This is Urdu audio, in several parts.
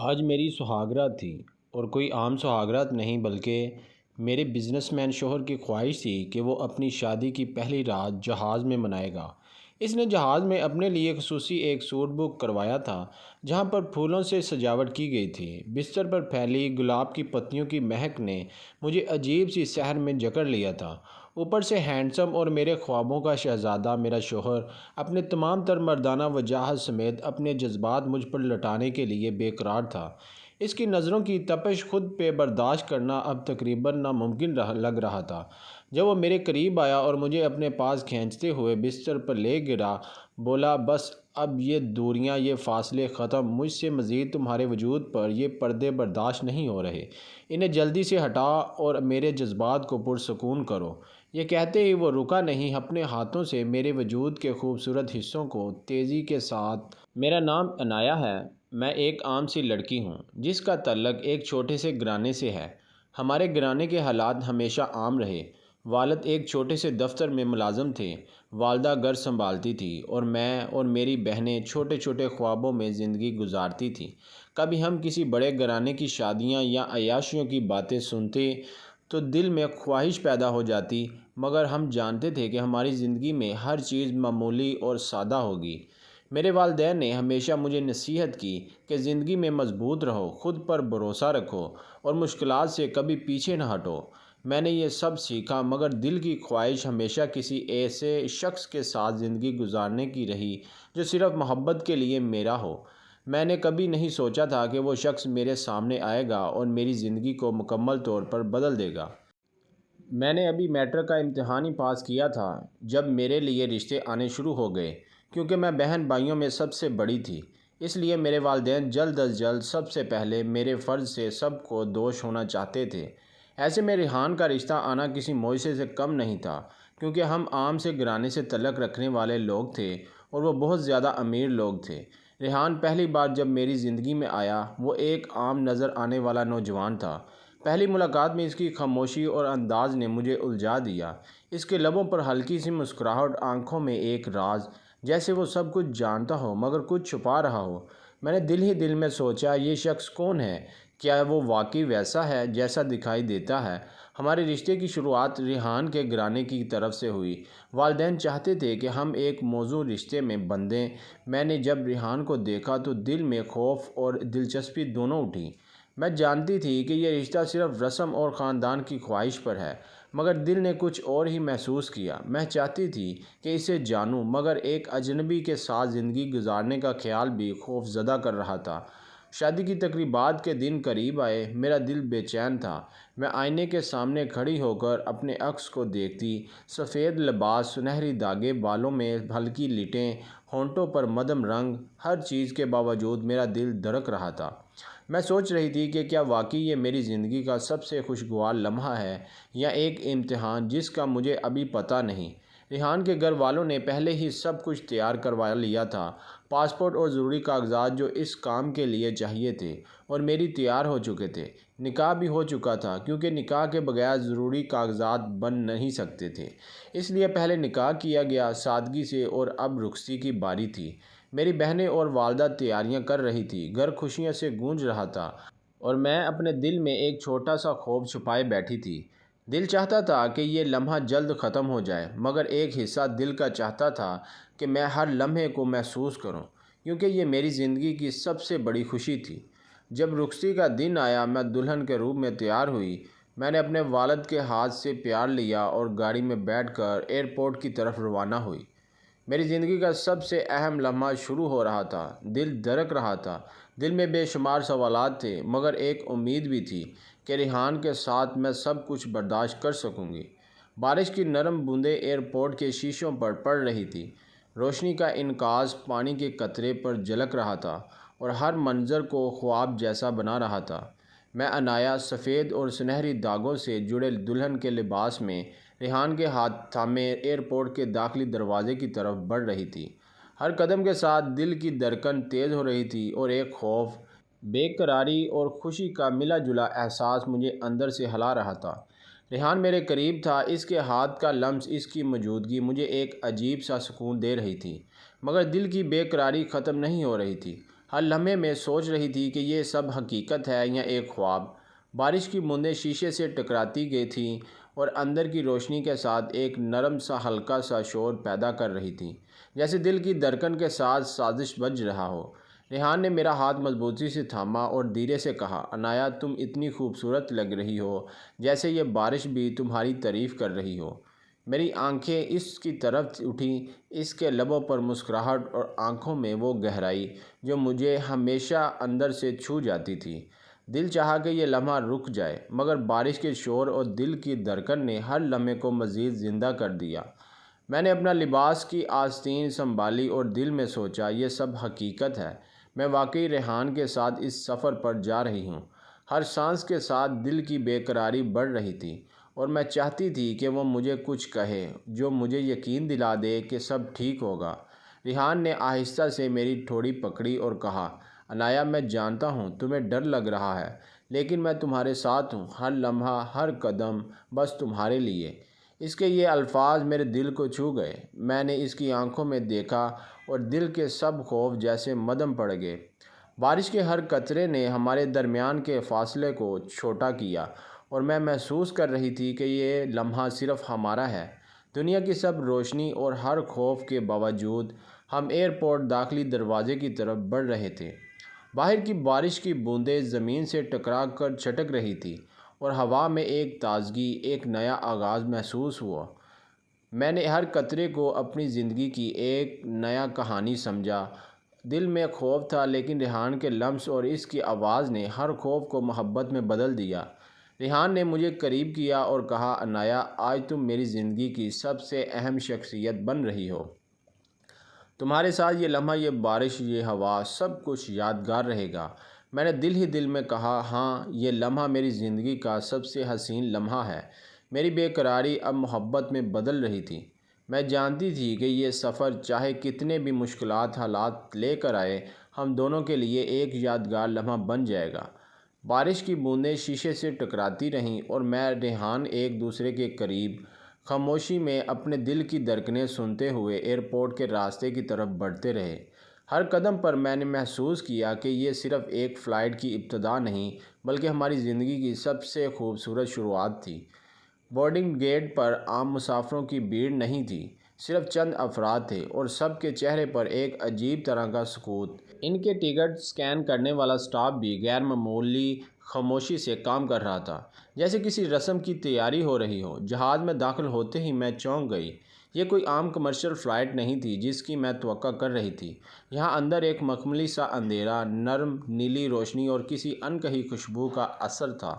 آج میری سہاگرات تھی اور کوئی عام سہاگرات نہیں بلکہ میرے بزنس مین شوہر کی خواہش تھی کہ وہ اپنی شادی کی پہلی رات جہاز میں منائے گا۔ اس نے جہاز میں اپنے لیے خصوصی ایک سوٹ بک کروایا تھا جہاں پر پھولوں سے سجاوٹ کی گئی تھی۔ بستر پر پھیلی گلاب کی پتیوں کی مہک نے مجھے عجیب سی سحر میں جکڑ لیا تھا۔ اوپر سے ہینڈسم اور میرے خوابوں کا شہزادہ میرا شوہر اپنے تمام تر مردانہ وجاہت سمیت اپنے جذبات مجھ پر لٹانے کے لیے بے قرار تھا۔ اس کی نظروں کی تپش خود پہ برداشت کرنا اب تقریباً ناممکن لگ رہا تھا۔ جب وہ میرے قریب آیا اور مجھے اپنے پاس کھینچتے ہوئے بستر پر لے گرا، بولا، بس اب یہ دوریاں، یہ فاصلے ختم۔ مجھ سے مزید تمہارے وجود پر یہ پردے برداشت نہیں ہو رہے۔ انہیں جلدی سے ہٹا اور میرے جذبات کو پرسکون کرو۔ یہ کہتے ہی وہ رکا نہیں، اپنے ہاتھوں سے میرے وجود کے خوبصورت حصوں کو تیزی کے ساتھ میرا نام عنایا ہے۔ میں ایک عام سی لڑکی ہوں جس کا تعلق ایک چھوٹے سے گھرانے سے ہے۔ ہمارے گھرانے کے حالات ہمیشہ عام رہے۔ والد ایک چھوٹے سے دفتر میں ملازم تھے، والدہ گھر سنبھالتی تھی اور میں اور میری بہنیں چھوٹے چھوٹے خوابوں میں زندگی گزارتی تھیں۔ کبھی ہم کسی بڑے گھرانے کی شادیاں یا عیاشیوں کی باتیں سنتے تو دل میں خواہش پیدا ہو جاتی، مگر ہم جانتے تھے کہ ہماری زندگی میں ہر چیز معمولی اور سادہ ہوگی۔ میرے والدین نے ہمیشہ مجھے نصیحت کی کہ زندگی میں مضبوط رہو، خود پر بھروسہ رکھو اور مشکلات سے کبھی پیچھے نہ ہٹو۔ میں نے یہ سب سیکھا، مگر دل کی خواہش ہمیشہ کسی ایسے شخص کے ساتھ زندگی گزارنے کی رہی جو صرف محبت کے لیے میرا ہو۔ میں نے کبھی نہیں سوچا تھا کہ وہ شخص میرے سامنے آئے گا اور میری زندگی کو مکمل طور پر بدل دے گا۔ میں نے ابھی میٹرک کا امتحان ہی پاس کیا تھا جب میرے لیے رشتے آنے شروع ہو گئے۔ کیونکہ میں بہن بھائیوں میں سب سے بڑی تھی، اس لیے میرے والدین جلد از جلد سب سے پہلے میرے فرض سے سب کو دوش ہونا چاہتے تھے۔ ایسے میں ریحان کا رشتہ آنا کسی معجزے سے کم نہیں تھا، کیونکہ ہم عام سے گھرانے سے تعلق رکھنے والے لوگ تھے اور وہ بہت زیادہ امیر لوگ تھے۔ ریحان پہلی بار جب میری زندگی میں آیا، وہ ایک عام نظر آنے والا نوجوان تھا۔ پہلی ملاقات میں اس کی خاموشی اور انداز نے مجھے الجھا دیا۔ اس کے لبوں پر ہلکی سی مسکراہٹ، آنکھوں میں ایک راز، جیسے وہ سب کچھ جانتا ہو مگر کچھ چھپا رہا ہو۔ میں نے دل ہی دل میں سوچا، یہ شخص کون ہے؟ کیا وہ واقعی ویسا ہے جیسا دکھائی دیتا ہے؟ ہمارے رشتے کی شروعات ریحان کے گھرانے کی طرف سے ہوئی۔ والدین چاہتے تھے کہ ہم ایک موزوں رشتے میں بندھیں۔ میں نے جب ریحان کو دیکھا تو دل میں خوف اور دلچسپی دونوں اٹھی۔ میں جانتی تھی کہ یہ رشتہ صرف رسم اور خاندان کی خواہش پر ہے، مگر دل نے کچھ اور ہی محسوس کیا۔ میں چاہتی تھی کہ اسے جانوں، مگر ایک اجنبی کے ساتھ زندگی گزارنے کا خیال بھی خوف زدہ کر رہا تھا۔ شادی کی تقریبات کے دن قریب آئے، میرا دل بے چین تھا۔ میں آئینے کے سامنے کھڑی ہو کر اپنے عکس کو دیکھتی۔ سفید لباس، سنہری داغے بالوں میں ہلکی لٹیں، ہونٹوں پر مدھم رنگ، ہر چیز کے باوجود میرا دل دھڑک رہا تھا۔ میں سوچ رہی تھی کہ کیا واقعی یہ میری زندگی کا سب سے خوشگوار لمحہ ہے یا ایک امتحان جس کا مجھے ابھی پتہ نہیں۔ ریحان کے گھر والوں نے پہلے ہی سب کچھ تیار کروا لیا تھا۔ پاسپورٹ اور ضروری کاغذات جو اس کام کے لیے چاہیے تھے اور میری تیار ہو چکے تھے۔ نکاح بھی ہو چکا تھا، کیونکہ نکاح کے بغیر ضروری کاغذات بن نہیں سکتے تھے، اس لیے پہلے نکاح کیا گیا سادگی سے، اور اب رخصتی کی باری تھی۔ میری بہنیں اور والدہ تیاریاں کر رہی تھی، گھر خوشیوں سے گونج رہا تھا اور میں اپنے دل میں ایک چھوٹا سا خوف چھپائے بیٹھی تھی۔ دل چاہتا تھا کہ یہ لمحہ جلد ختم ہو جائے، مگر ایک حصہ دل کا چاہتا تھا کہ میں ہر لمحے کو محسوس کروں، کیونکہ یہ میری زندگی کی سب سے بڑی خوشی تھی۔ جب رخصتی کا دن آیا، میں دلہن کے روپ میں تیار ہوئی۔ میں نے اپنے والد کے ہاتھ سے پیار لیا اور گاڑی میں بیٹھ کر ایئرپورٹ کی طرف روانہ ہوئی۔ میری زندگی کا سب سے اہم لمحہ شروع ہو رہا تھا۔ دل دھڑک رہا تھا، دل میں بے شمار سوالات تھے، مگر ایک امید بھی تھی کہ ریحان کے ساتھ میں سب کچھ برداشت کر سکوں گی۔ بارش کی نرم بوندیں ایئرپورٹ کے شیشوں پر پڑ رہی تھیں، روشنی کا انعکاس پانی کے قطرے پر جھلک رہا تھا اور ہر منظر کو خواب جیسا بنا رہا تھا۔ میں عنایا، سفید اور سنہری داغوں سے جڑے دلہن کے لباس میں، ریحان کے ہاتھ تھامے ایئرپورٹ کے داخلی دروازے کی طرف بڑھ رہی تھی۔ ہر قدم کے ساتھ دل کی دھڑکن تیز ہو رہی تھی اور ایک خوف، بے قراری اور خوشی کا ملا جلا احساس مجھے اندر سے ہلا رہا تھا۔ ریحان میرے قریب تھا، اس کے ہاتھ کا لمس، اس کی موجودگی مجھے ایک عجیب سا سکون دے رہی تھی، مگر دل کی بے قراری ختم نہیں ہو رہی تھی۔ ہر لمحے میں سوچ رہی تھی کہ یہ سب حقیقت ہے یا ایک خواب۔ بارش کی بوندیں شیشے سے ٹکراتی گئی تھیں اور اندر کی روشنی کے ساتھ ایک نرم سا ہلکا سا شور پیدا کر رہی تھیں، جیسے دل کی دھڑکن کے ساتھ سازش بج رہا ہو۔ ریحان نے میرا ہاتھ مضبوطی سے تھاما اور دھیرے سے کہا، عنایہ تم اتنی خوبصورت لگ رہی ہو جیسے یہ بارش بھی تمہاری تعریف کر رہی ہو۔ میری آنکھیں اس کی طرف اٹھیں، اس کے لبوں پر مسکراہٹ اور آنکھوں میں وہ گہرائی جو مجھے ہمیشہ اندر سے چھو جاتی تھی۔ دل چاہا کہ یہ لمحہ رک جائے، مگر بارش کے شور اور دل کی دھڑکن نے ہر لمحے کو مزید زندہ کر دیا۔ میں نے اپنا لباس کی آستین سنبھالی اور دل میں سوچا، یہ سب حقیقت ہے، میں واقعی ریحان کے ساتھ اس سفر پر جا رہی ہوں۔ ہر سانس کے ساتھ دل کی بے قراری بڑھ رہی تھی اور میں چاہتی تھی کہ وہ مجھے کچھ کہے جو مجھے یقین دلا دے کہ سب ٹھیک ہوگا۔ ریحان نے آہستہ سے میری ٹھوڑی پکڑی اور کہا، عنایہ میں جانتا ہوں تمہیں ڈر لگ رہا ہے، لیکن میں تمہارے ساتھ ہوں، ہر لمحہ ہر قدم بس تمہارے لیے۔ اس کے یہ الفاظ میرے دل کو چھو گئے۔ میں نے اس کی آنکھوں میں دیکھا اور دل کے سب خوف جیسے مدھم پڑ گئے۔ بارش کے ہر قطرے نے ہمارے درمیان کے فاصلے کو چھوٹا کیا اور میں محسوس کر رہی تھی کہ یہ لمحہ صرف ہمارا ہے۔ دنیا کی سب روشنی اور ہر خوف کے باوجود ہم ایئرپورٹ داخلی دروازے کی طرف بڑھ رہے تھے۔ باہر کی بارش کی بوندیں زمین سے ٹکرا کر چھٹک رہی تھیں اور ہوا میں ایک تازگی، ایک نیا آغاز محسوس ہوا۔ میں نے ہر قطرے کو اپنی زندگی کی ایک نیا کہانی سمجھا۔ دل میں خوف تھا، لیکن ریحان کے لمس اور اس کی آواز نے ہر خوف کو محبت میں بدل دیا۔ ریحان نے مجھے قریب کیا اور کہا، عنایہ آج تم میری زندگی کی سب سے اہم شخصیت بن رہی ہو۔ تمہارے ساتھ یہ لمحہ، یہ بارش، یہ ہوا، سب کچھ یادگار رہے گا۔ میں نے دل ہی دل میں کہا، ہاں یہ لمحہ میری زندگی کا سب سے حسین لمحہ ہے۔ میری بے قراری اب محبت میں بدل رہی تھی۔ میں جانتی تھی کہ یہ سفر چاہے کتنے بھی مشکلات حالات لے کر آئے، ہم دونوں کے لیے ایک یادگار لمحہ بن جائے گا۔ بارش کی بوندیں شیشے سے ٹکراتی رہیں اور میں ریحان ایک دوسرے کے قریب خاموشی میں اپنے دل کی دھڑکنیں سنتے ہوئے ایئرپورٹ کے راستے کی طرف بڑھتے رہے۔ ہر قدم پر میں نے محسوس کیا کہ یہ صرف ایک فلائٹ کی ابتدا نہیں، بلکہ ہماری زندگی کی سب سے خوبصورت شروعات تھی۔ بورڈنگ گیٹ پر عام مسافروں کی بھیڑ نہیں تھی، صرف چند افراد تھے اور سب کے چہرے پر ایک عجیب طرح کا سکوت۔ ان کے ٹکٹ اسکین کرنے والا اسٹاف بھی غیر معمولی خاموشی سے کام کر رہا تھا، جیسے کسی رسم کی تیاری ہو رہی ہو۔ جہاز میں داخل ہوتے ہی میں چونک گئی۔ یہ کوئی عام کمرشل فلائٹ نہیں تھی جس کی میں توقع کر رہی تھی۔ یہاں اندر ایک مخملی سا اندھیرا، نرم نیلی روشنی اور کسی انکہی خوشبو کا اثر تھا۔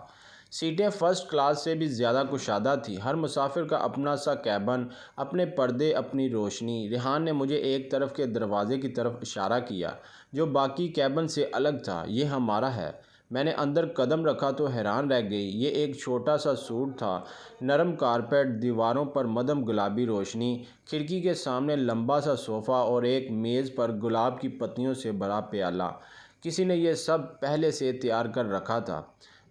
سیٹیں فرسٹ کلاس سے بھی زیادہ کشادہ تھیں، ہر مسافر کا اپنا سا کیبن، اپنے پردے، اپنی روشنی۔ ریحان نے مجھے ایک طرف کے دروازے کی طرف اشارہ کیا جو باقی کیبن سے الگ تھا، یہ ہمارا ہے۔ میں نے اندر قدم رکھا تو حیران رہ گئی۔ یہ ایک چھوٹا سا سوٹ تھا، نرم کارپیٹ، دیواروں پر مدھم گلابی روشنی، کھڑکی کے سامنے لمبا سا صوفہ اور ایک میز پر گلاب کی پتیوں سے بھرا پیالہ۔ کسی نے یہ سب پہلے سے تیار کر رکھا تھا۔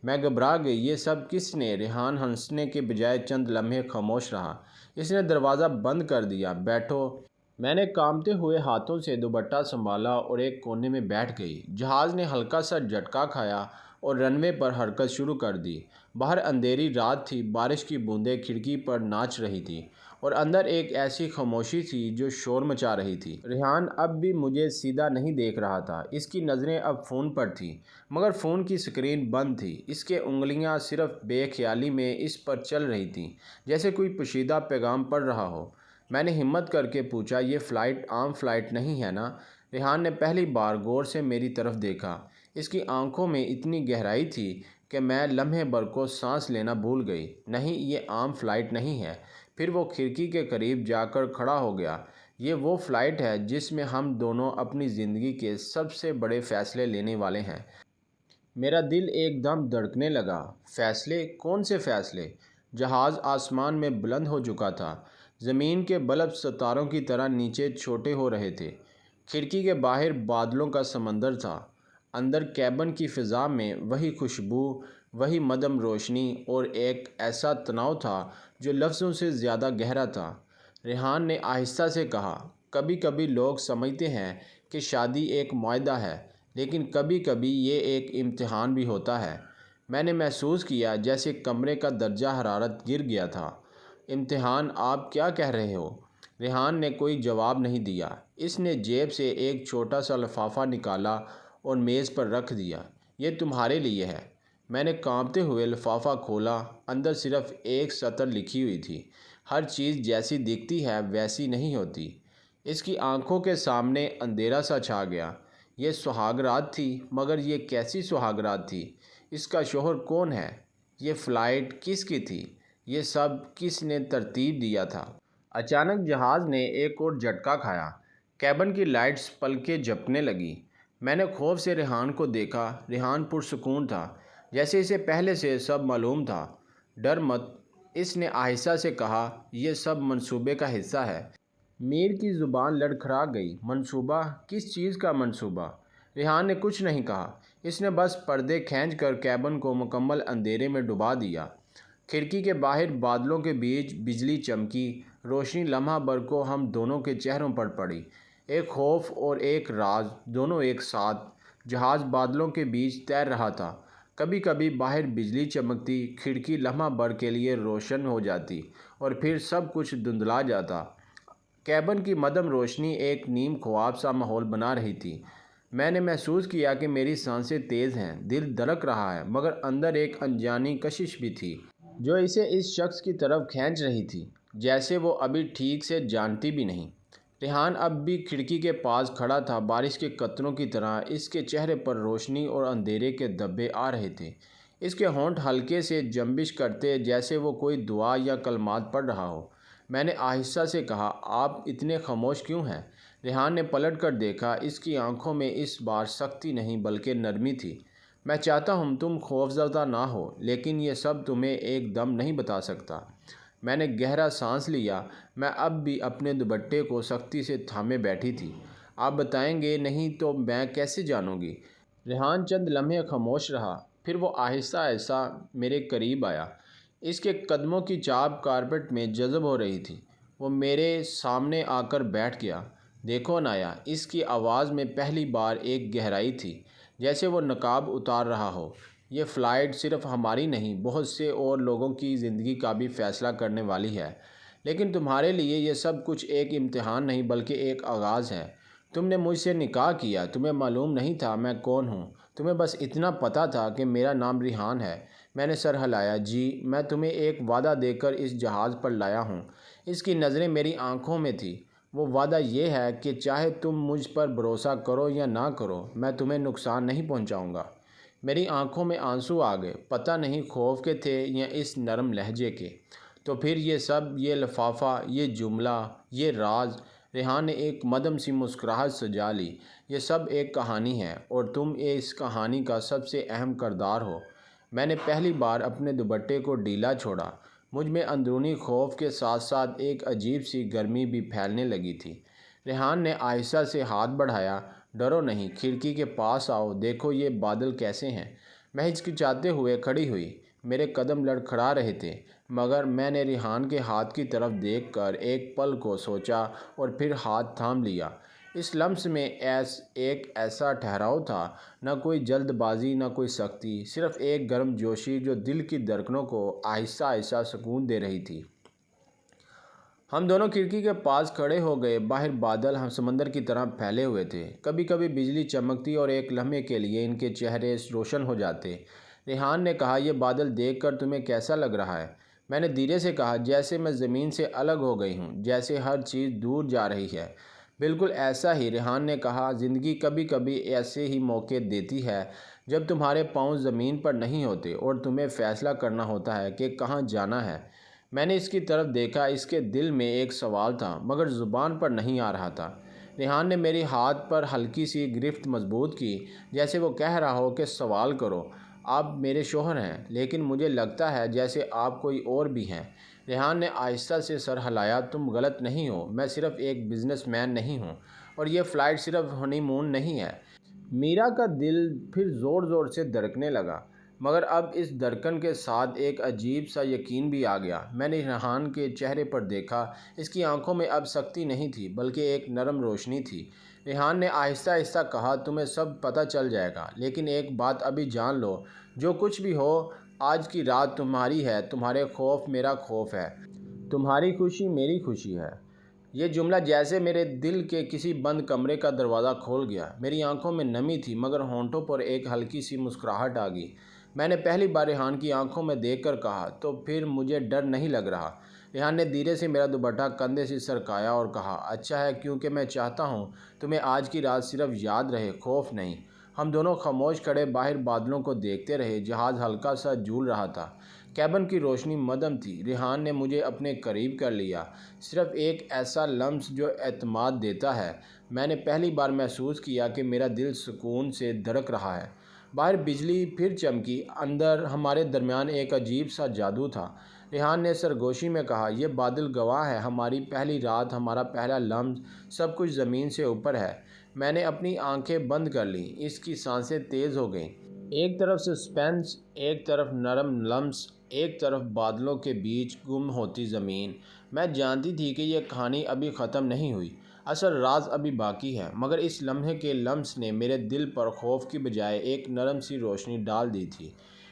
میں گھبرا گئی، یہ سب کس نے؟ ریحان ہنسنے کے بجائے چند لمحے خاموش رہا۔ اس نے دروازہ بند کر دیا۔ بیٹھو۔ میں نے کانپتے ہوئے ہاتھوں سے دوپٹہ سنبھالا اور ایک کونے میں بیٹھ گئی۔ جہاز نے ہلکا سا جھٹکا کھایا اور رن وے پر حرکت شروع کر دی۔ باہر اندھیری رات تھی، بارش کی بوندیں کھڑکی پر ناچ رہی تھیں اور اندر ایک ایسی خاموشی تھی جو شور مچا رہی تھی۔ ریحان اب بھی مجھے سیدھا نہیں دیکھ رہا تھا، اس کی نظریں اب فون پر تھیں، مگر فون کی سکرین بند تھی۔ اس کے انگلیاں صرف بے خیالی میں اس پر چل رہی تھیں، جیسے کوئی پوشیدہ پیغام پڑھ رہا ہو۔ میں نے ہمت کر کے پوچھا، یہ فلائٹ عام فلائٹ نہیں ہے نا؟ ریحان نے پہلی بار غور سے میری طرف دیکھا۔ اس کی آنکھوں میں اتنی گہرائی تھی کہ میں لمحے بھر کو سانس لینا بھول گئی۔ نہیں، یہ عام فلائٹ نہیں ہے۔ پھر وہ کھڑکی کے قریب جا کر کھڑا ہو گیا۔ یہ وہ فلائٹ ہے جس میں ہم دونوں اپنی زندگی کے سب سے بڑے فیصلے لینے والے ہیں۔ میرا دل ایک دم دھڑکنے لگا۔ فیصلے؟ کون سے فیصلے؟ جہاز آسمان میں بلند ہو چکا تھا، زمین کے بلب ستاروں کی طرح نیچے چھوٹے ہو رہے تھے۔ کھڑکی کے باہر بادلوں کا سمندر تھا، اندر کیبن کی فضا میں وہی خوشبو، وہی مدھم روشنی اور ایک ایسا تناؤ تھا جو لفظوں سے زیادہ گہرا تھا۔ ریحان نے آہستہ سے کہا، کبھی کبھی لوگ سمجھتے ہیں کہ شادی ایک معاہدہ ہے، لیکن کبھی کبھی یہ ایک امتحان بھی ہوتا ہے۔ میں نے محسوس کیا جیسے کمرے کا درجہ حرارت گر گیا تھا۔ امتحان؟ آپ کیا کہہ رہے ہو؟ ریحان نے کوئی جواب نہیں دیا۔ اس نے جیب سے ایک چھوٹا سا لفافہ نکالا اور میز پر رکھ دیا۔ یہ تمہارے لیے ہے۔ میں نے کانپتے ہوئے لفافہ کھولا۔ اندر صرف ایک سطر لکھی ہوئی تھی، ہر چیز جیسی دکھتی ہے ویسی نہیں ہوتی۔ اس کی آنکھوں کے سامنے اندھیرا سا چھا گیا۔ یہ سہاگ رات تھی، مگر یہ کیسی سہاگ رات تھی؟ اس کا شوہر کون ہے؟ یہ فلائٹ کس کی تھی؟ یہ سب کس نے ترتیب دیا تھا؟ اچانک جہاز نے ایک اور جھٹکا کھایا۔ کیبن کی لائٹس پلکیں جھپکنے لگیں۔ میں نے خوف سے ریحان کو دیکھا۔ ریحان پرسکون تھا، جیسے اسے پہلے سے سب معلوم تھا۔ ڈر مت، اس نے آہستہ سے کہا، یہ سب منصوبے کا حصہ ہے۔ میر کی زبان لڑکھڑا گئی۔ منصوبہ؟ کس چیز کا منصوبہ؟ ریحان نے کچھ نہیں کہا۔ اس نے بس پردے کھینچ کر کیبن کو مکمل اندھیرے میں ڈبا دیا۔ کھڑکی کے باہر بادلوں کے بیچ بجلی چمکی۔ روشنی لمحہ بھر کو ہم دونوں کے چہروں پر پڑی، ایک خوف اور ایک راز، دونوں ایک ساتھ۔ جہاز بادلوں کے بیچ تیر رہا تھا۔ کبھی کبھی باہر بجلی چمکتی، کھڑکی لمحہ بھر کے لیے روشن ہو جاتی اور پھر سب کچھ دھندلا جاتا۔ کیبن کی مدھم روشنی ایک نیم خواب سا ماحول بنا رہی تھی۔ میں نے محسوس کیا کہ میری سانسیں تیز ہیں، دل دھڑک رہا ہے، مگر اندر ایک انجانی کشش بھی تھی جو اسے اس شخص کی طرف کھینچ رہی تھی جیسے وہ ابھی ٹھیک سے جانتی بھی نہیں۔ ریحان اب بھی کھڑکی کے پاس کھڑا تھا، بارش کے قطروں کی طرح اس کے چہرے پر روشنی اور اندھیرے کے دھبے آ رہے تھے۔ اس کے ہونٹ ہلکے سے جنبش کرتے جیسے وہ کوئی دعا یا کلمات پڑھ رہا ہو۔ میں نے آہستہ سے کہا، آپ اتنے خاموش کیوں ہیں؟ ریحان نے پلٹ کر دیکھا۔ اس کی آنکھوں میں اس بار سختی نہیں بلکہ نرمی تھی۔ میں چاہتا ہوں تم خوفزدہ نہ ہو، لیکن یہ سب تمہیں ایک دم نہیں بتا سکتا۔ میں نے گہرا سانس لیا۔ میں اب بھی اپنے دوپٹے کو سختی سے تھامے بیٹھی تھی۔ آپ بتائیں گے نہیں تو میں کیسے جانوں گی؟ ریحان چند لمحے خاموش رہا، پھر وہ آہستہ آہستہ میرے قریب آیا۔ اس کے قدموں کی چاپ کارپیٹ میں جذب ہو رہی تھی۔ وہ میرے سامنے آ کر بیٹھ گیا۔ دیکھو عنایا، اس کی آواز میں پہلی بار ایک گہرائی تھی، جیسے وہ نقاب اتار رہا ہو۔ یہ فلائٹ صرف ہماری نہیں، بہت سے اور لوگوں کی زندگی کا بھی فیصلہ کرنے والی ہے، لیکن تمہارے لیے یہ سب کچھ ایک امتحان نہیں بلکہ ایک آغاز ہے۔ تم نے مجھ سے نکاح کیا، تمہیں معلوم نہیں تھا میں کون ہوں، تمہیں بس اتنا پتہ تھا کہ میرا نام ریحان ہے۔ میں نے سر ہلایا۔ جی، میں تمہیں ایک وعدہ دے کر اس جہاز پر لایا ہوں۔ اس کی نظریں میری آنکھوں میں تھیں۔ وہ وعدہ یہ ہے کہ چاہے تم مجھ پر بھروسہ کرو یا نہ کرو، میں تمہیں نقصان نہیں پہنچاؤں گا۔ میری آنکھوں میں آنسو آ گئے، پتہ نہیں خوف کے تھے یا اس نرم لہجے کے۔ تو پھر یہ سب، یہ لفافہ، یہ جملہ، یہ راز؟ ریحان نے ایک مدھم سی مسکراہٹ سجا لی۔ یہ سب ایک کہانی ہے اور تم اس کہانی کا سب سے اہم کردار ہو۔ میں نے پہلی بار اپنے دوپٹے کو ڈھیلا چھوڑا۔ مجھ میں اندرونی خوف کے ساتھ ساتھ ایک عجیب سی گرمی بھی پھیلنے لگی تھی۔ ریحان نے آہستہ سے ہاتھ بڑھایا۔ ڈرو نہیں، کھڑکی کے پاس آؤ، دیکھو یہ بادل کیسے ہیں۔ میں ہچکچاتے ہوئے کھڑی ہوئی۔ میرے قدم لڑکھڑا رہے تھے، مگر میں نے ریحان کے ہاتھ کی طرف دیکھ کر ایک پل کو سوچا اور پھر ہاتھ تھام لیا۔ اس لمس میں ایک ایسا ٹھہراؤ تھا، نہ کوئی جلد بازی، نہ کوئی سختی، صرف ایک گرم جوشی جو دل کی دھڑکنوں کو آہستہ آہستہ سکون دے رہی تھی۔ ہم دونوں کھڑکی کے پاس کھڑے ہو گئے۔ باہر بادل ہم سمندر کی طرح پھیلے ہوئے تھے۔ کبھی کبھی بجلی چمکتی اور ایک لمحے کے لیے ان کے چہرے روشن ہو جاتے۔ ریحان نے کہا، یہ بادل دیکھ کر تمہیں کیسا لگ رہا ہے؟ میں نے دھیرے سے کہا، جیسے میں زمین سے الگ ہو گئی ہوں، جیسے ہر چیز دور جا رہی ہے۔ بالکل ایسا ہی، ریحان نے کہا، زندگی کبھی کبھی ایسے ہی موقع دیتی ہے جب تمہارے پاؤں زمین پر نہیں ہوتے اور تمہیں فیصلہ کرنا ہوتا ہے کہ کہاں جانا ہے۔ میں نے اس کی طرف دیکھا۔ اس کے دل میں ایک سوال تھا، مگر زبان پر نہیں آ رہا تھا۔ ریحان نے میری ہاتھ پر ہلکی سی گرفت مضبوط کی، جیسے وہ کہہ رہا ہو کہ سوال کرو، آپ میرے شوہر ہیں، لیکن مجھے لگتا ہے جیسے آپ کوئی اور بھی ہیں۔ ریحان نے آہستہ سے سر ہلایا۔ تم غلط نہیں ہو، میں صرف ایک بزنس مین نہیں ہوں، اور یہ فلائٹ صرف ہنی مون نہیں ہے۔ میرا کا دل پھر زور زور سے دھڑکنے لگا، مگر اب اس دھڑکن کے ساتھ ایک عجیب سا یقین بھی آ گیا۔ میں نے ریحان کے چہرے پر دیکھا۔ اس کی آنکھوں میں اب سختی نہیں تھی بلکہ ایک نرم روشنی تھی۔ ریحان نے آہستہ آہستہ کہا، تمہیں سب پتہ چل جائے گا، لیکن ایک بات ابھی جان لو، جو کچھ بھی ہو آج کی رات تمہاری ہے، تمہارے خوف میرا خوف ہے، تمہاری خوشی میری خوشی ہے۔ یہ جملہ جیسے میرے دل کے کسی بند کمرے کا دروازہ کھول گیا۔ میری آنکھوں میں نمی تھی مگر ہونٹوں پر ایک ہلکی سی مسکراہٹ آ گئی۔ میں نے پہلی بار ریحان کی آنکھوں میں دیکھ کر کہا، تو پھر مجھے ڈر نہیں لگ رہا۔ ریحان نے دھیرے سے میرا دوپٹہ کندھے سے سرکایا اور کہا، اچھا ہے، کیونکہ میں چاہتا ہوں تمہیں آج کی رات صرف یاد رہے، خوف نہیں۔ ہم دونوں خاموش کھڑے باہر بادلوں کو دیکھتے رہے۔ جہاز ہلکا سا جھول رہا تھا، کیبن کی روشنی مدھم تھی۔ ریحان نے مجھے اپنے قریب کر لیا، صرف ایک ایسا لمس جو اعتماد دیتا ہے۔ میں نے پہلی بار محسوس کیا کہ میرا دل سکون سے دھڑک رہا ہے۔ باہر بجلی پھر چمکی، اندر ہمارے درمیان ایک عجیب سا جادو تھا۔ ریحان نے سرگوشی میں کہا، یہ بادل گواہ ہے، ہماری پہلی رات، ہمارا پہلا لمس، سب کچھ زمین سے اوپر ہے۔ میں نے اپنی آنکھیں بند کر لیں، اس کی سانسیں تیز ہو گئیں۔ ایک طرف سسپینس، ایک طرف نرم لمس، ایک طرف بادلوں کے بیچ گم ہوتی زمین۔ میں جانتی تھی کہ یہ کہانی ابھی ختم نہیں ہوئی، اصل راز ابھی باقی ہے، مگر اس لمحے کے لمس نے میرے دل پر خوف کی بجائے ایک نرم سی روشنی ڈال دی تھی۔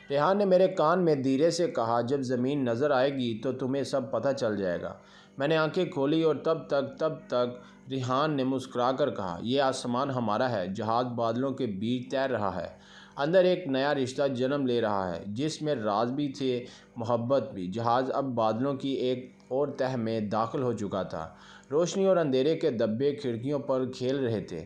ریحان نے میرے کان میں دھیرے سے کہا، جب زمین نظر آئے گی تو تمہیں سب پتہ چل جائے گا۔ میں نے آنکھیں کھولی اور تب تک ریحان نے مسکرا کر کہا، یہ آسمان ہمارا ہے، جہاز بادلوں کے بیچ تیر رہا ہے، اندر ایک نیا رشتہ جنم لے رہا ہے، جس میں راز بھی تھے، محبت بھی۔ جہاز اب بادلوں کی ایک اور تہہ میں داخل ہو چکا تھا۔ روشنی اور اندھیرے کے دھبے کھڑکیوں پر کھیل رہے تھے۔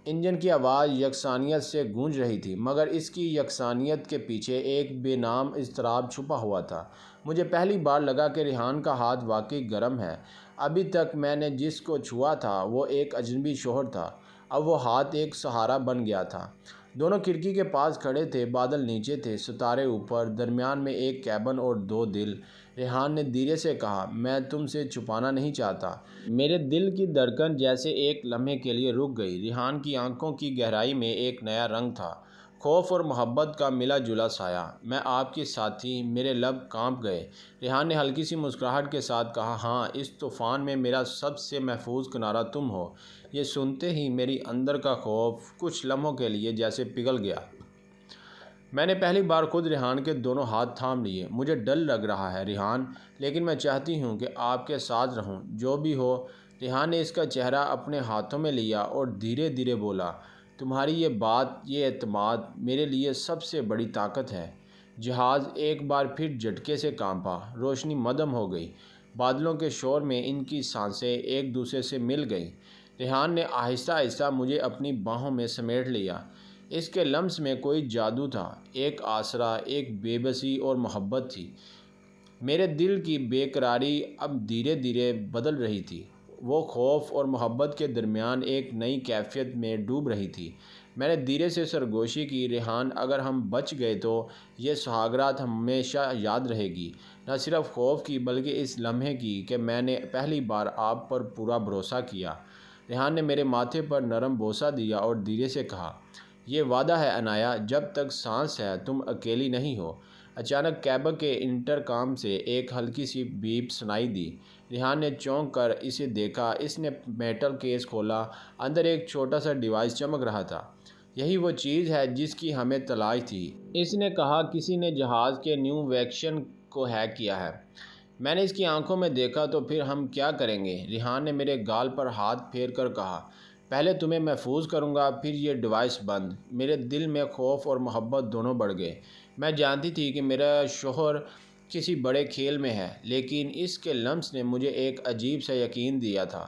انجن کی آواز یکسانیت سے گونج رہی تھی، مگر اس کی یکسانیت کے پیچھے ایک بے نام اضطراب چھپا ہوا تھا۔ مجھے پہلی بار لگا کہ ریحان کا ہاتھ واقعی گرم ہے۔ ابھی تک میں نے جس کو چھوا تھا وہ ایک اجنبی شوہر تھا، اب وہ ہاتھ ایک سہارا بن گیا تھا۔ دونوں کھڑکی کے پاس کھڑے تھے، بادل نیچے تھے، ستارے اوپر، درمیان میں ایک کیبن اور دو دل۔ ریحان نے دھیرے سے کہا، میں تم سے چھپانا نہیں چاہتا۔ میرے دل کی دھڑکن جیسے ایک لمحے کے لیے رک گئی۔ ریحان کی آنکھوں کی گہرائی میں ایک نیا رنگ تھا، خوف اور محبت کا ملا جلا سایہ۔ میں آپ کے ساتھی، میرے لب کانپ گئے۔ ریحان نے ہلکی سی مسکراہٹ کے ساتھ کہا، ہاں، اس طوفان میں میرا سب سے محفوظ کنارہ تم ہو۔ یہ سنتے ہی میری اندر کا خوف کچھ لمحوں کے لیے جیسے پگھل گیا۔ میں نے پہلی بار خود ریحان کے دونوں ہاتھ تھام لیے۔ مجھے ڈر لگ رہا ہے ریحان، لیکن میں چاہتی ہوں کہ آپ کے ساتھ رہوں، جو بھی ہو۔ ریحان نے اس کا چہرہ اپنے ہاتھوں میں لیا اور دھیرے دھیرے بولا، تمہاری یہ بات، یہ اعتماد میرے لیے سب سے بڑی طاقت ہے۔ جہاز ایک بار پھر جھٹکے سے کانپا، روشنی مدھم ہو گئی، بادلوں کے شور میں ان کی سانسیں ایک دوسرے سے مل گئیں۔ ریحان نے آہستہ آہستہ مجھے اپنی باہوں میں سمیٹ لیا۔ اس کے لمس میں کوئی جادو تھا، ایک آسرا، ایک بے بسی اور محبت تھی۔ میرے دل کی بے قراری اب دھیرے دھیرے بدل رہی تھی، وہ خوف اور محبت کے درمیان ایک نئی کیفیت میں ڈوب رہی تھی۔ میں نے دھیرے سے سرگوشی کی، ریحان، اگر ہم بچ گئے تو یہ سہاگرات ہمیشہ یاد رہے گی، نہ صرف خوف کی بلکہ اس لمحے کی کہ میں نے پہلی بار آپ پر پورا بھروسہ کیا۔ ریحان نے میرے ماتھے پر نرم بوسہ دیا اور دھیرے سے کہا، یہ وعدہ ہے عنایا، جب تک سانس ہے تم اکیلی نہیں ہو۔ اچانک کیبن کے انٹرکام سے ایک ہلکی سی بیپ سنائی دی۔ ریحان نے چونک کر اسے دیکھا، اس نے میٹل کیس کھولا، اندر ایک چھوٹا سا ڈیوائس چمک رہا تھا۔ یہی وہ چیز ہے جس کی ہمیں تلاش تھی، اس نے کہا، کسی نے جہاز کے نیویگیشن کو ہیک کیا ہے۔ میں نے اس کی آنکھوں میں دیکھا، تو پھر ہم کیا کریں گے؟ ریحان نے میرے گال پر ہاتھ پھیر کر کہا، پہلے تمہیں محفوظ کروں گا، پھر یہ ڈیوائس بند۔ میرے دل میں خوف اور محبت دونوں بڑھ گئے۔ میں جانتی تھی کہ میرا شوہر کسی بڑے کھیل میں ہے، لیکن اس کے لمس نے مجھے ایک عجیب سا یقین دیا تھا۔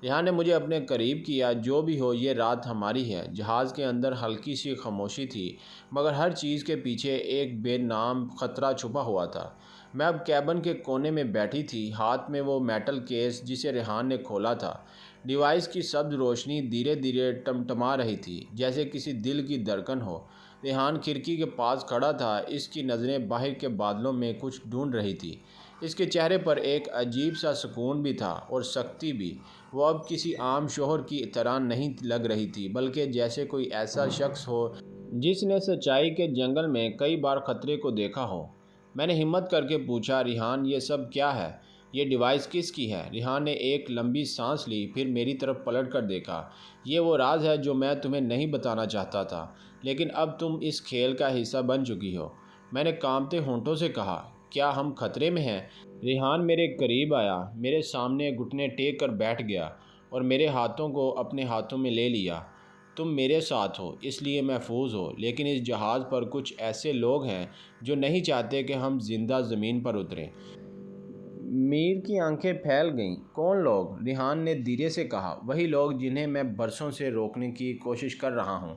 ریحان نے مجھے اپنے قریب کیا، جو بھی ہو یہ رات ہماری ہے۔ جہاز کے اندر ہلکی سی خاموشی تھی، مگر ہر چیز کے پیچھے ایک بے نام خطرہ چھپا ہوا تھا۔ میں اب کیبن کے کونے میں بیٹھی تھی، ہاتھ میں وہ میٹل کیس جسے ریحان نے کھولا تھا۔ ڈیوائس کی سبز روشنی دھیرے دھیرے ٹمٹما رہی تھی، جیسے کسی دل کی دھڑکن ہو۔ ریحان کھڑکی کے پاس کھڑا تھا، اس کی نظریں باہر کے بادلوں میں کچھ ڈھونڈ رہی تھی۔ اس کے چہرے پر ایک عجیب سا سکون بھی تھا اور سختی بھی۔ وہ اب کسی عام شوہر کی طرح نہیں لگ رہی تھی، بلکہ جیسے کوئی ایسا شخص ہو جس نے سچائی کے جنگل میں کئی بار خطرے کو دیکھا ہو۔ میں نے ہمت کر کے پوچھا، ریحان، یہ سب کیا ہے؟ یہ ڈیوائس کس کی ہے؟ ریحان نے ایک لمبی سانس لی، پھر میری طرف پلٹ کر دیکھا۔ یہ وہ راز ہے جو میں تمہیں نہیں بتانا چاہتا تھا، لیکن اب تم اس کھیل کا حصہ بن چکی ہو۔ میں نے کانپتے ہونٹوں سے کہا، کیا ہم خطرے میں ہیں؟ ریحان میرے قریب آیا، میرے سامنے گھٹنے ٹیک کر بیٹھ گیا اور میرے ہاتھوں کو اپنے ہاتھوں میں لے لیا۔ تم میرے ساتھ ہو، اس لیے محفوظ ہو، لیکن اس جہاز پر کچھ ایسے لوگ ہیں جو نہیں چاہتے کہ ہم زندہ زمین پر اتریں۔ میر کی آنکھیں پھیل گئیں۔ کون لوگ؟ ریحان نے دھیرے سے کہا، وہی لوگ جنہیں میں برسوں سے روکنے کی کوشش کر رہا ہوں۔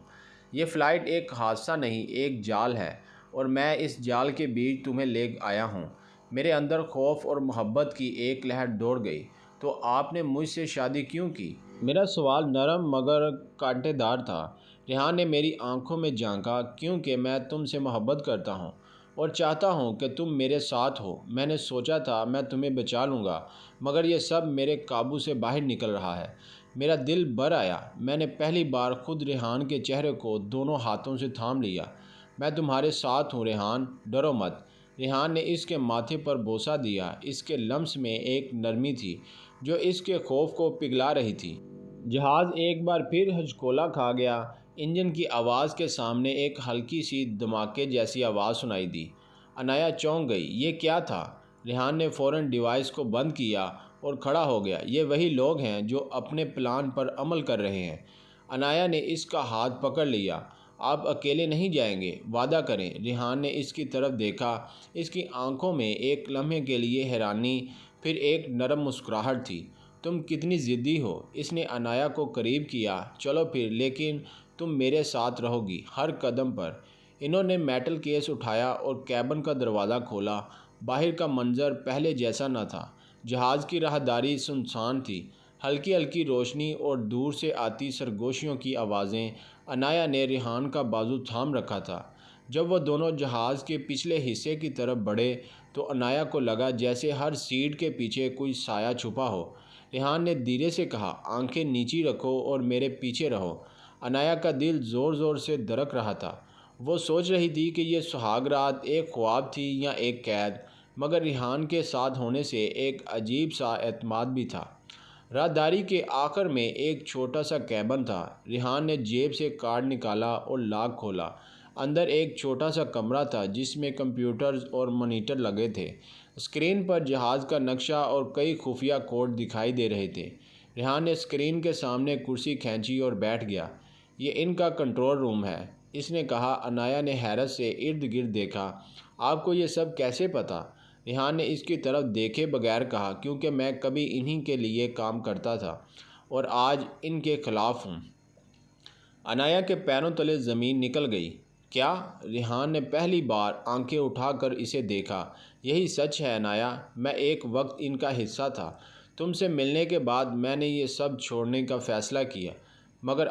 یہ فلائٹ ایک حادثہ نہیں، ایک جال ہے، اور میں اس جال کے بیچ تمہیں لے آیا ہوں۔ میرے اندر خوف اور محبت کی ایک لہر دوڑ گئی۔ تو آپ نے مجھ سے شادی کیوں کی؟ میرا سوال نرم مگر کانٹے دار تھا۔ ریحان نے میری آنکھوں میں جھانکا، کیونکہ میں تم سے محبت کرتا ہوں اور چاہتا ہوں کہ تم میرے ساتھ ہو۔ میں نے سوچا تھا میں تمہیں بچا لوں گا، مگر یہ سب میرے قابو سے باہر نکل رہا ہے۔ میرا دل بھر آیا۔ میں نے پہلی بار خود ریحان کے چہرے کو دونوں ہاتھوں سے تھام لیا۔ میں تمہارے ساتھ ہوں ریحان، ڈرو مت۔ ریحان نے اس کے ماتھے پر بوسہ دیا۔ اس کے لمس میں ایک نرمی تھی جو اس کے خوف کو پگھلا رہی تھی۔ جہاز ایک بار پھر ہچکولا کھا گیا۔ انجن کی آواز کے سامنے ایک ہلکی سی دھماکے جیسی آواز سنائی دی۔ عنایا چونک گئی۔ یہ کیا تھا؟ ریحان نے فوراً ڈیوائس کو بند کیا اور کھڑا ہو گیا۔ یہ وہی لوگ ہیں جو اپنے پلان پر عمل کر رہے ہیں۔ عنایا نے اس کا ہاتھ پکڑ لیا۔ آپ اکیلے نہیں جائیں گے، وعدہ کریں۔ ریحان نے اس کی طرف دیکھا۔ اس کی آنکھوں میں ایک لمحے کے لیے حیرانی، پھر ایک نرم مسکراہٹ تھی۔ تم کتنی ضدی ہو۔ اس نے عنایا کو قریب کیا۔ چلو پھر، لیکن تم میرے ساتھ رہو گی ہر قدم پر۔ انہوں نے میٹل کیس اٹھایا اور کیبن کا دروازہ کھولا۔ باہر کا منظر پہلے جیسا نہ تھا۔ جہاز کی راہداری سنسان تھی، ہلکی ہلکی روشنی اور دور سے آتی سرگوشیوں کی آوازیں۔ عنایا نے ریحان کا بازو تھام رکھا تھا۔ جب وہ دونوں جہاز کے پچھلے حصے کی طرف بڑھے تو عنایا کو لگا جیسے ہر سیٹ کے پیچھے کوئی سایہ چھپا ہو۔ ریحان نے دھیرے سے کہا، آنکھیں نیچی رکھو اور میرے پیچھے رہو۔ عنایا کا دل زور زور سے دھڑک رہا تھا۔ وہ سوچ رہی تھی کہ یہ سہاگ رات ایک خواب تھی یا ایک قید، مگر ریحان کے ساتھ ہونے سے ایک عجیب سا اعتماد بھی تھا۔ راہداری کے آخر میں ایک چھوٹا سا کیبن تھا۔ ریحان نے جیب سے کارڈ نکالا اور لاک کھولا۔ اندر ایک چھوٹا سا کمرہ تھا جس میں کمپیوٹرز اور مانیٹر لگے تھے۔ اسکرین پر جہاز کا نقشہ اور کئی خفیہ کوڈ دکھائی دے رہے تھے۔ ریحان نے اسکرین کے سامنے کرسی کھینچی اور بیٹھ گیا۔ یہ ان کا کنٹرول روم ہے، اس نے کہا۔ عنایا نے حیرت سے ارد گرد دیکھا۔ آپ کو یہ سب کیسے پتہ؟ ریحان نے اس کی طرف دیکھے بغیر کہا، کیونکہ میں کبھی انہی کے لیے کام کرتا تھا اور آج ان کے خلاف ہوں۔ عنایا کے پیروں تلے زمین نکل گئی۔ کیا؟ ریحان نے پہلی بار آنکھیں اٹھا کر اسے دیکھا۔ یہی سچ ہے عنایا، میں ایک وقت ان کا حصہ تھا۔ تم سے ملنے کے بعد میں نے یہ سب چھوڑنے کا فیصلہ کیا، مگر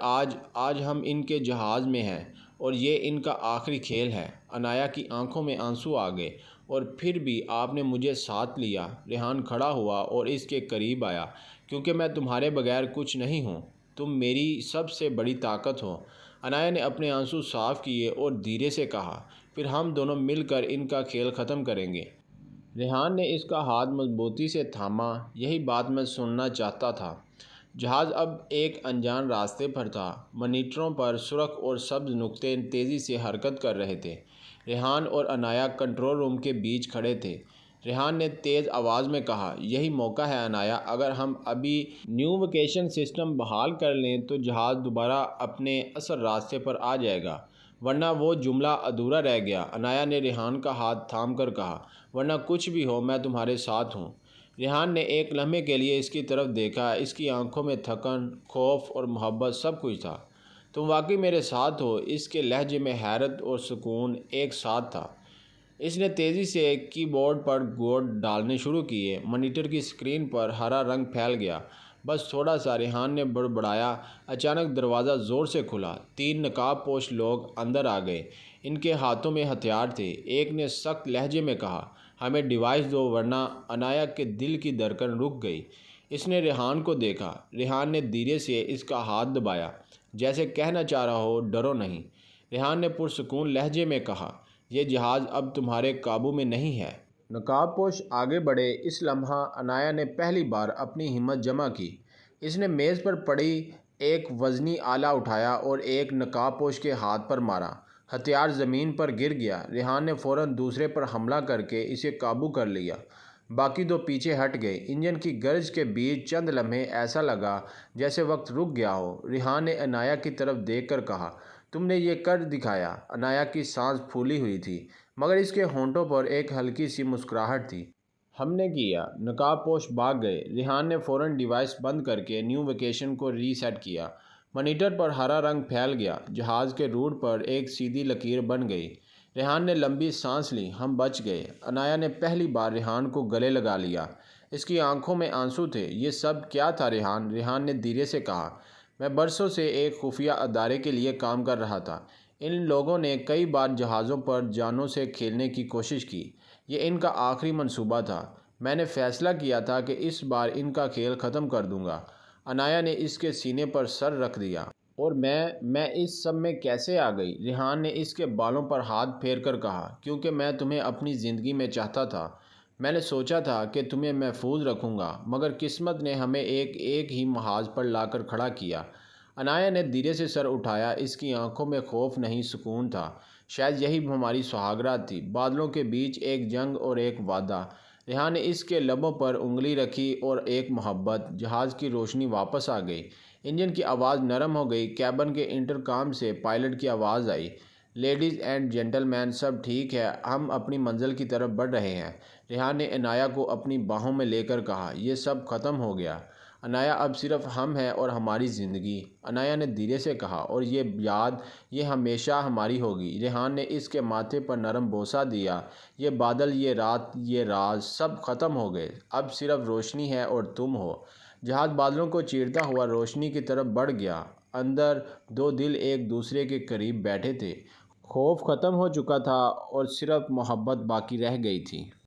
آج ہم ان کے جہاز میں ہیں اور یہ ان کا آخری کھیل ہے۔ عنایا کی آنکھوں میں آنسو آ گئے۔ اور پھر بھی آپ نے مجھے ساتھ لیا۔ ریحان کھڑا ہوا اور اس کے قریب آیا۔ کیونکہ میں تمہارے بغیر کچھ نہیں ہوں، تم میری سب سے بڑی طاقت ہو۔ عنایا نے اپنے آنسو صاف کیے اور دھیرے سے کہا، پھر ہم دونوں مل کر ان کا کھیل ختم کریں گے۔ ریحان نے اس کا ہاتھ مضبوطی سے تھاما۔ یہی بات میں سننا چاہتا تھا۔ جہاز اب ایک انجان راستے پر تھا۔ مانیٹروں پر سرخ اور سبز نقطے تیزی سے حرکت کر رہے تھے۔ ریحان اور عنایا کنٹرول روم کے بیچ کھڑے تھے۔ ریحان نے تیز آواز میں کہا، یہی موقع ہے عنایا، اگر ہم ابھی نیویگیشن سسٹم بحال کر لیں تو جہاز دوبارہ اپنے اصل راستے پر آ جائے گا، ورنہ وہ جملہ ادھورا رہ گیا۔ عنایا نے ریحان کا ہاتھ تھام کر کہا، ورنہ کچھ بھی ہو میں تمہارے ساتھ ہوں۔ ریحان نے ایک لمحے کے لیے اس کی طرف دیکھا۔ اس کی آنکھوں میں تھکن، خوف اور محبت سب کچھ تھا۔ تم واقعی میرے ساتھ ہو؟ اس کے لہجے میں حیرت اور سکون ایک ساتھ تھا۔ اس نے تیزی سے کی بورڈ پر کوڈ ڈالنے شروع کیے۔ مانیٹر کی اسکرین پر ہرا رنگ پھیل گیا۔ بس تھوڑا سا، ریحان نے بڑبڑایا۔ اچانک دروازہ زور سے کھلا۔ 3 نقاب پوش لوگ اندر آ گئے۔ ان کے ہاتھوں میں ہتھیار تھے۔ ایک نے سخت لہجے میں کہا، ہمیں ڈیوائس دو ورنہ۔ عنایا کے دل کی دھڑکن رک گئی۔ اس نے ریحان کو دیکھا۔ ریحان نے دھیرے سے اس کا ہاتھ دبایا، جیسے کہنا چاہ رہا ہو، ڈرو نہیں۔ ریحان نے پرسکون لہجے میں کہا، یہ جہاز اب تمہارے قابو میں نہیں ہے۔ نقاب پوش آگے بڑھے۔ اس لمحہ عنایہ نے پہلی بار اپنی ہمت جمع کی۔ اس نے میز پر پڑی ایک وزنی آلہ اٹھایا اور ایک نقاب پوش کے ہاتھ پر مارا۔ ہتھیار زمین پر گر گیا۔ ریحان نے فوراً دوسرے پر حملہ کر کے اسے قابو کر لیا۔ باقی دو پیچھے ہٹ گئے۔ انجن کی گرج کے بیچ چند لمحے ایسا لگا جیسے وقت رک گیا ہو۔ ریحان نے عنایہ کی طرف دیکھ کر کہا، تم نے یہ کر دکھایا۔ عنایہ کی سانس پھولی ہوئی تھی مگر اس کے ہونٹوں پر ایک ہلکی سی مسکراہٹ تھی۔ ہم نے کیا۔ نقاب پوش بھاگ گئے۔ ریحان نے فوراً ڈیوائس بند کر کے نیو ویکیشن کو ری سیٹ کیا۔ مانیٹر پر ہرا رنگ پھیل گیا۔ جہاز کے روٹ پر ایک سیدھی لکیر بن گئی۔ ریحان نے لمبی سانس لی۔ ہم بچ گئے۔ عنایہ نے پہلی بار ریحان کو گلے لگا لیا۔ اس کی آنکھوں میں آنسو تھے۔ یہ سب کیا تھا ریحان؟ ریحان نے دھیرے سے کہا، میں برسوں سے ایک خفیہ ادارے کے لیے کام کر رہا تھا۔ ان لوگوں نے کئی بار جہازوں پر جانوں سے کھیلنے کی کوشش کی۔ یہ ان کا آخری منصوبہ تھا۔ میں نے فیصلہ کیا تھا کہ اس بار ان کا کھیل ختم کر دوں گا۔ عنایہ نے اس کے سینے پر سر رکھ دیا۔ اور میں اس سب میں کیسے آ گئی؟ ریحان نے اس کے بالوں پر ہاتھ پھیر کر کہا، کیونکہ میں تمہیں اپنی زندگی میں چاہتا تھا۔ میں نے سوچا تھا کہ تمہیں محفوظ رکھوں گا مگر قسمت نے ہمیں ایک ہی محاذ پر لا کر کھڑا کیا۔ عنایہ نے دھیرے سے سر اٹھایا۔ اس کی آنکھوں میں خوف نہیں، سکون تھا۔ شاید یہی ہماری سہاگرات تھی، بادلوں کے بیچ ایک جنگ اور ایک وعدہ۔ ریحان نے اس کے لبوں پر انگلی رکھی، اور ایک محبت۔ جہاز کی روشنی واپس آ گئی۔ انجن کی آواز نرم ہو گئی۔ کیبن کے انٹرکام سے پائلٹ کی آواز آئی، لیڈیز اینڈ جینٹل مین، سب ٹھیک ہے، ہم اپنی منزل کی طرف بڑھ رہے ہیں۔ ریحان نے عنایہ کو اپنی باہوں میں لے کر کہا، یہ سب ختم ہو گیا عنایہ، اب صرف ہم ہیں اور ہماری زندگی۔ عنایہ نے دھیرے سے کہا، اور یہ یاد، یہ ہمیشہ ہماری ہوگی۔ ریحان نے اس کے ماتھے پر نرم بوسہ دیا۔ یہ بادل، یہ رات، یہ راز، سب ختم ہو گئے۔ اب صرف روشنی ہے اور تم ہو۔ جہاز بادلوں کو چیرتا ہوا روشنی کی طرف بڑھ گیا۔ اندر دو دل ایک دوسرے کے قریب بیٹھے تھے۔ خوف ختم ہو چکا تھا اور صرف محبت باقی رہ گئی تھی۔